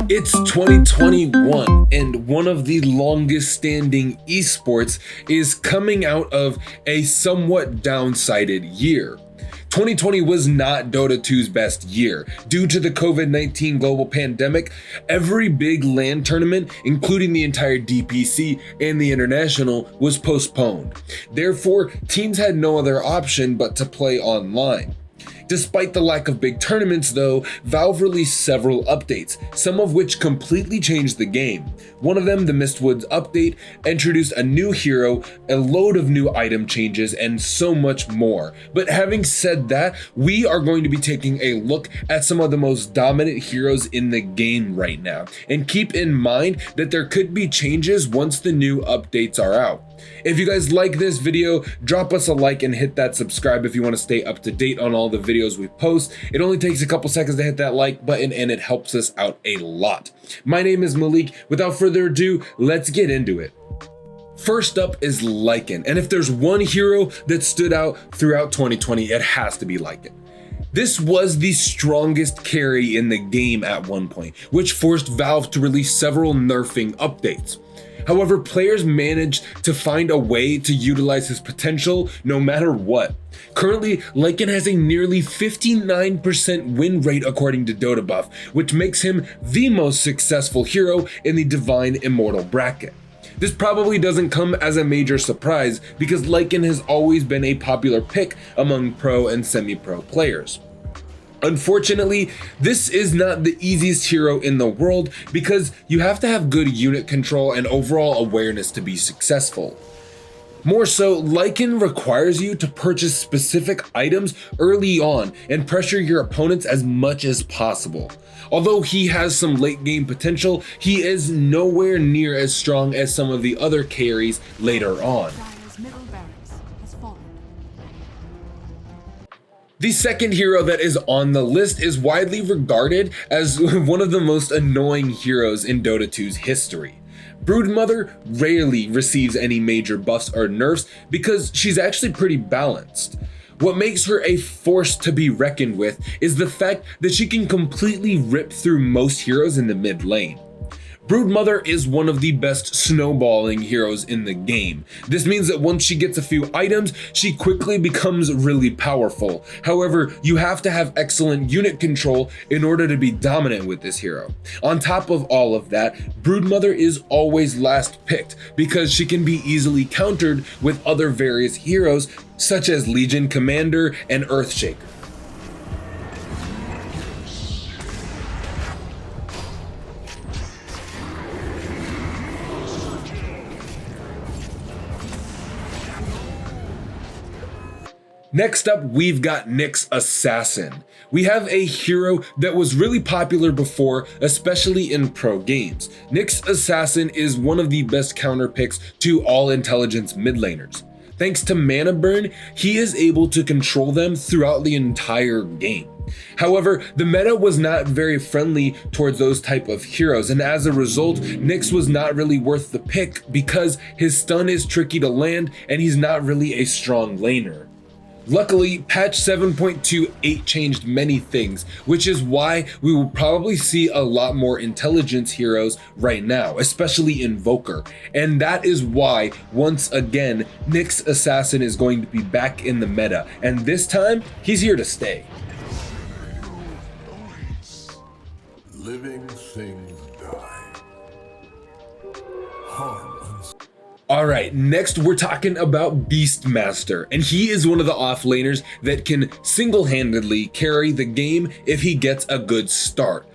It's 2021, and one of the longest standing esports is coming out of a somewhat downsided year. 2020 was not Dota 2's best year. Due to the COVID-19 global pandemic, every big LAN tournament, including the entire DPC and the International, was postponed. Therefore, teams had no other option but to play online. Despite the lack of big tournaments though, Valve released several updates, some of which completely changed the game. One of them, the Mistwoods update, introduced a new hero, a load of new item changes, and so much more. But having said that, we are going to be taking a look at some of the most dominant heroes in the game right now. And keep in mind that there could be changes once the new updates are out. If you guys like this video, drop us a like and hit that subscribe if you want to stay up to date on all the videos we post. It only takes a couple seconds to hit that like button and it helps us out a lot. My name is Malik. Without further ado, let's get into it. First up is Lykan, and if there's one hero that stood out throughout 2020, it has to be Lykan. This was the strongest carry in the game at one point, which forced Valve to release several nerfing updates. However, players managed to find a way to utilize his potential no matter what. Currently, Lykan has a nearly 59% win rate according to Dota Buff, which makes him the most successful hero in the Divine Immortal bracket. This probably doesn't come as a major surprise because Lykan has always been a popular pick among pro and semi-pro players. Unfortunately, this is not the easiest hero in the world because you have to have good unit control and overall awareness to be successful. More so, Lykan requires you to purchase specific items early on and pressure your opponents as much as possible. Although he has some late game potential, he is nowhere near as strong as some of the other carries later on. The second hero that is on the list is widely regarded as one of the most annoying heroes in Dota 2's history. Broodmother rarely receives any major buffs or nerfs because she's actually pretty balanced. What makes her a force to be reckoned with is the fact that she can completely rip through most heroes in the mid lane. Broodmother is one of the best snowballing heroes in the game. This means that once she gets a few items, she quickly becomes really powerful. However, you have to have excellent unit control in order to be dominant with this hero. On top of all of that, Broodmother is always last picked because she can be easily countered with other various heroes such as Legion Commander and Earthshaker. Next up, we've got Nyx Assassin. We have a hero that was really popular before, especially in pro games. Nyx Assassin is one of the best counter picks to all intelligence mid laners. Thanks to mana burn, he is able to control them throughout the entire game. However, the meta was not very friendly towards those type of heroes, and as a result, Nyx was not really worth the pick because his stun is tricky to land and he's not really a strong laner. Luckily, patch 7.28 changed many things, which is why we will probably see a lot more intelligence heroes right now, especially Invoker. And that is why, once again, Nyx Assassin is going to be back in the meta, and this time, he's here to stay. Living things die. Harm. Alright, next we're talking about Beastmaster, and he is one of the offlaners that can single-handedly carry the game if he gets a good start.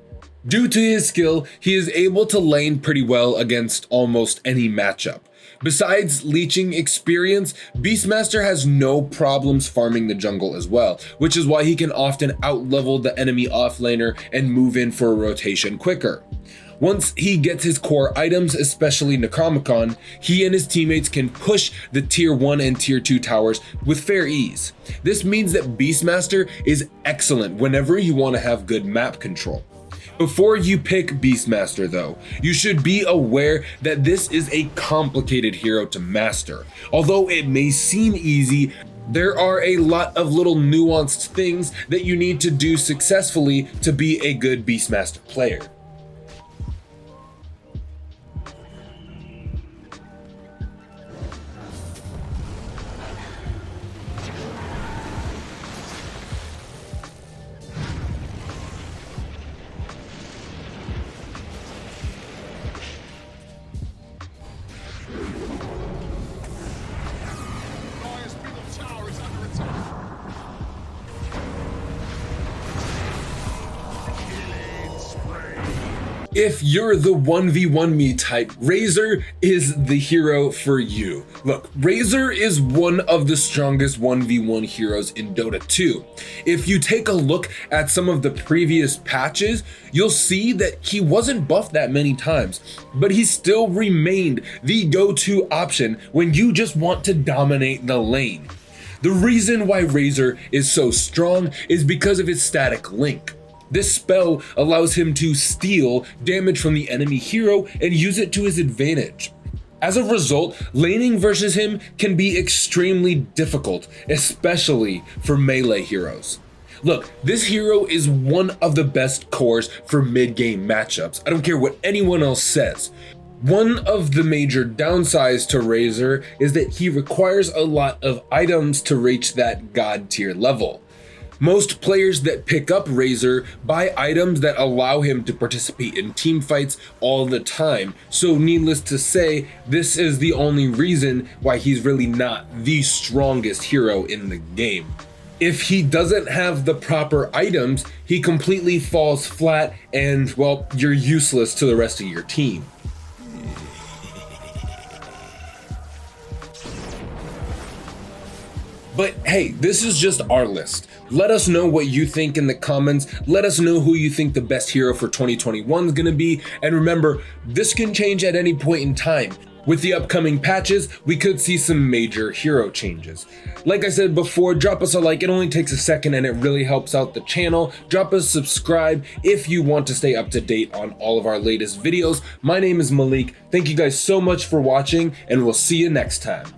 Due to his skill, he is able to lane pretty well against almost any matchup. Besides leeching experience, Beastmaster has no problems farming the jungle as well, which is why he can often outlevel the enemy offlaner and move in for a rotation quicker. Once he gets his core items, especially Necronomicon, he and his teammates can push the tier 1 and tier 2 towers with fair ease. This means that Beastmaster is excellent whenever you want to have good map control. Before you pick Beastmaster though, you should be aware that this is a complicated hero to master. Although it may seem easy, there are a lot of little nuanced things that you need to do successfully to be a good Beastmaster player. If you're the 1v1 me type, Razor is the hero for you. Look, Razor is one of the strongest 1v1 heroes in Dota 2. If you take a look at some of the previous patches, you'll see that he wasn't buffed that many times, but he still remained the go-to option when you just want to dominate the lane. The reason why Razor is so strong is because of his static link. This spell allows him to steal damage from the enemy hero and use it to his advantage. As a result, laning versus him can be extremely difficult, especially for melee heroes. Look, this hero is one of the best cores for mid-game matchups. I don't care what anyone else says. One of the major downsides to Razor is that he requires a lot of items to reach that god tier level. Most players that pick up Razor buy items that allow him to participate in team fights all the time, so needless to say, this is the only reason why he's really not the strongest hero in the game. If he doesn't have the proper items, he completely falls flat and, well, you're useless to the rest of your team. But hey, this is just our list. Let us know what you think in the comments. Let us know who you think the best hero for 2021 is gonna be. And remember, this can change at any point in time. With the upcoming patches, we could see some major hero changes. Like I said before, drop us a like. It only takes a second and it really helps out the channel. Drop us a subscribe if you want to stay up to date on all of our latest videos. My name is Malik. Thank you guys so much for watching, and we'll see you next time.